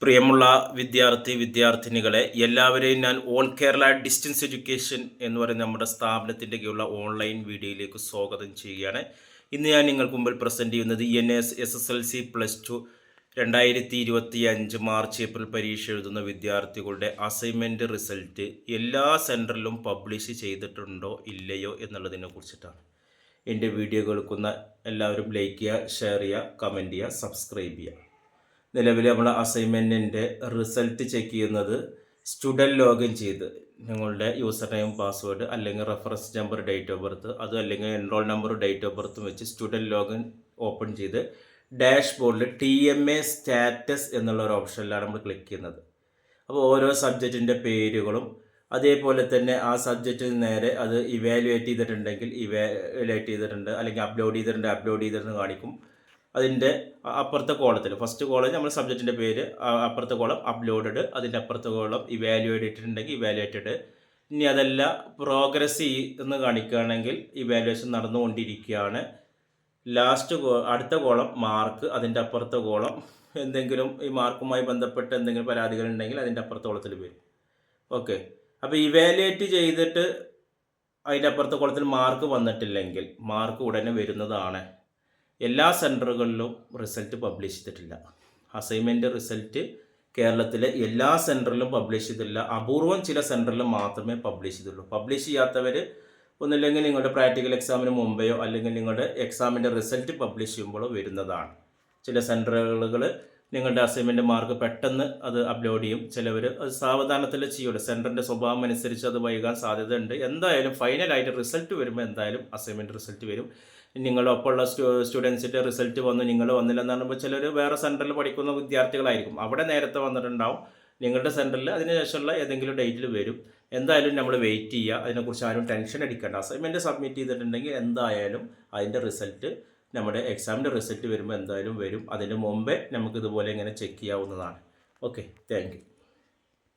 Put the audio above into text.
പ്രിയമുള്ള വിദ്യാർത്ഥിനികളെ എല്ലാവരെയും ഞാൻ ഓൾ കേരള ഡിസ്റ്റൻസ് എഡ്യൂക്കേഷൻ എന്ന് പറയുന്ന നമ്മുടെ സ്ഥാപനത്തിൻ്റെ കീഴിലുള്ള ഓൺലൈൻ വീഡിയോയിലേക്ക് സ്വാഗതം ചെയ്യുകയാണ്. ഇന്ന് ഞാൻ നിങ്ങൾക്ക് മുമ്പിൽ പ്രസൻറ്റ് ചെയ്യുന്നത് SSLC +2 2025 മാർച്ച് ഏപ്രിൽ പരീക്ഷ എഴുതുന്ന വിദ്യാർത്ഥികളുടെ അസൈൻമെൻറ്റ് റിസൾട്ട് എല്ലാ സെൻറ്ററിലും പബ്ലിഷ് ചെയ്തിട്ടുണ്ടോ ഇല്ലയോ എന്നുള്ളതിനെ കുറിച്ചിട്ടാണ്. എൻ്റെ വീഡിയോ കേൾക്കുന്ന എല്ലാവരും ലൈക്ക് ചെയ്യുക, ഷെയർ ചെയ്യുക, കമൻറ്റ് ചെയ്യുക, സബ്സ്ക്രൈബ് ചെയ്യുക. നിലവിൽ നമ്മൾ അസൈൻമെൻറ്റിൻ്റെ റിസൾട്ട് ചെക്ക് ചെയ്യുന്നത് സ്റ്റുഡൻറ്റ് ലോഗിൻ ചെയ്ത് നിങ്ങളുടെ യൂസർ നെയിം പാസ്വേഡ് അല്ലെങ്കിൽ reference number date of birth അത് അല്ലെങ്കിൽ എൻറോൾ നമ്പർ ഡേറ്റ് ഓഫ് ബർത്തും വെച്ച് സ്റ്റുഡൻറ്റ് ലോഗിൻ ഓപ്പൺ ചെയ്ത് ഡാഷ്ബോർഡിൽ TMA സ്റ്റാറ്റസ് എന്നുള്ള ഒരു ഓപ്ഷനിലാണ് നമ്മൾ ക്ലിക്ക് ചെയ്യുന്നത്. അപ്പോൾ ഓരോ സബ്ജക്റ്റിൻ്റെ പേരുകളും അതേപോലെ തന്നെ ആ സബ്ജക്റ്റിന് നേരെ അത് ഇവാലുവേറ്റ് ചെയ്തിട്ടുണ്ടെങ്കിൽ ഇവാലുവേറ്റ് ചെയ്തിട്ടുണ്ട് അല്ലെങ്കിൽ അപ്ലോഡ് ചെയ്തിട്ടുണ്ട് കാണിക്കും. അതിൻ്റെ അപ്പുറത്തെ കോളത്തിൽ ഫസ്റ്റ് കോളം നമ്മൾ സബ്ജക്റ്റിൻ്റെ പേര്, അപ്പുറത്തെ കോളം അപ്ലോഡഡ്, അതിൻ്റെ അപ്പുറത്തെ കോളം ഇവാലുവേറ്റ് ചെയ്തിട്ടുണ്ടെങ്കിൽ ഇവാലുവേറ്റഡ്. ഇനി അതല്ല പ്രോഗ്രസ് എന്ന് കാണിക്കുകയാണെങ്കിൽ ഇവാലുവേഷൻ നടന്നുകൊണ്ടിരിക്കുകയാണ്. അടുത്ത കോളം മാർക്ക്, അതിൻ്റെ അപ്പുറത്തെ കോളം എന്തെങ്കിലും ഈ മാർക്കുമായി ബന്ധപ്പെട്ട് എന്തെങ്കിലും പരാതികളുണ്ടെങ്കിൽ അതിൻ്റെ അപ്പുറത്തെ കോളത്തിൽ വരും. ഓക്കെ, അപ്പോൾ ഇവാലുവേറ്റ് ചെയ്തിട്ട് അതിൻ്റെ അപ്പുറത്തെ കോളത്തിൽ മാർക്ക് വന്നിട്ടില്ലെങ്കിൽ മാർക്ക് ഉടനെ വരുന്നതാണ്. എല്ലാ സെൻറ്ററുകളിലും റിസൾട്ട് പബ്ലിഷ് ചെയ്തിട്ടില്ല. അസൈൻമെൻറ്റ് റിസൾട്ട് കേരളത്തിലെ എല്ലാ സെൻറ്ററിലും പബ്ലിഷ് ചെയ്തിട്ടില്ല. അപൂർവം ചില സെൻറ്ററിൽ മാത്രമേ പബ്ലിഷ് ചെയ്തുള്ളൂ. പബ്ലിഷ് ചെയ്യാത്തവർ ഒന്നില്ലെങ്കിൽ നിങ്ങളുടെ പ്രാക്ടിക്കൽ എക്സാമിന് മുമ്പെയോ അല്ലെങ്കിൽ നിങ്ങളുടെ എക്സാമിൻ്റെ റിസൾട്ട് പബ്ലിഷ് ചെയ്യുമ്പോഴോ വരുന്നതാണ്. ചില സെൻറ്ററുകൾ നിങ്ങളുടെ അസൈൻമെൻറ്റ് മാർക്ക് പെട്ടെന്ന് അത് അപ്ലോഡ് ചെയ്യും, ചിലവർ അത് സാവധാനത്തിൽ ചെയ്യുള്ളൂ. സെൻറ്ററിൻ്റെ സ്വഭാവം അനുസരിച്ച് അത് വൈകാൻ സാധ്യതയുണ്ട്. എന്തായാലും ഫൈനലായിട്ട് റിസൾട്ട് വരുമ്പോൾ എന്തായാലും അസൈൻമെൻറ്റ് റിസൾട്ട് വരും. നിങ്ങളുടെ ഒപ്പമുള്ള സ്റ്റുഡൻസിൻ്റെ റിസൾട്ട് വന്നു, നിങ്ങൾ വന്നില്ലെന്ന് പറയുമ്പോൾ ചിലർ വേറെ സെൻറ്ററിൽ പഠിക്കുന്ന വിദ്യാർത്ഥികളായിരിക്കും, അവിടെ നേരത്തെ വന്നിട്ടുണ്ടാവും. നിങ്ങളുടെ സെൻറ്ററിൽ അതിനുശേഷമുള്ള ഏതെങ്കിലും ഡേറ്റിൽ വരും. എന്തായാലും നമ്മൾ വെയിറ്റ് ചെയ്യുക, അതിനെക്കുറിച്ച് ആരും ടെൻഷൻ അടിക്കേണ്ട. അസൈൻമെൻറ്റ് സബ്മിറ്റ് ചെയ്തിട്ടുണ്ടെങ്കിൽ എന്തായാലും അതിൻ്റെ റിസൾട്ട് നമ്മുടെ എക്സാമിൻ്റെ റിസൾട്ട് വരുമ്പോൾ എന്തായാലും വരും. അതിന് മുമ്പേ നമുക്കിതുപോലെ ഇങ്ങനെ ചെക്ക് ചെയ്യാവുന്നതാണ്. Okay, thank you.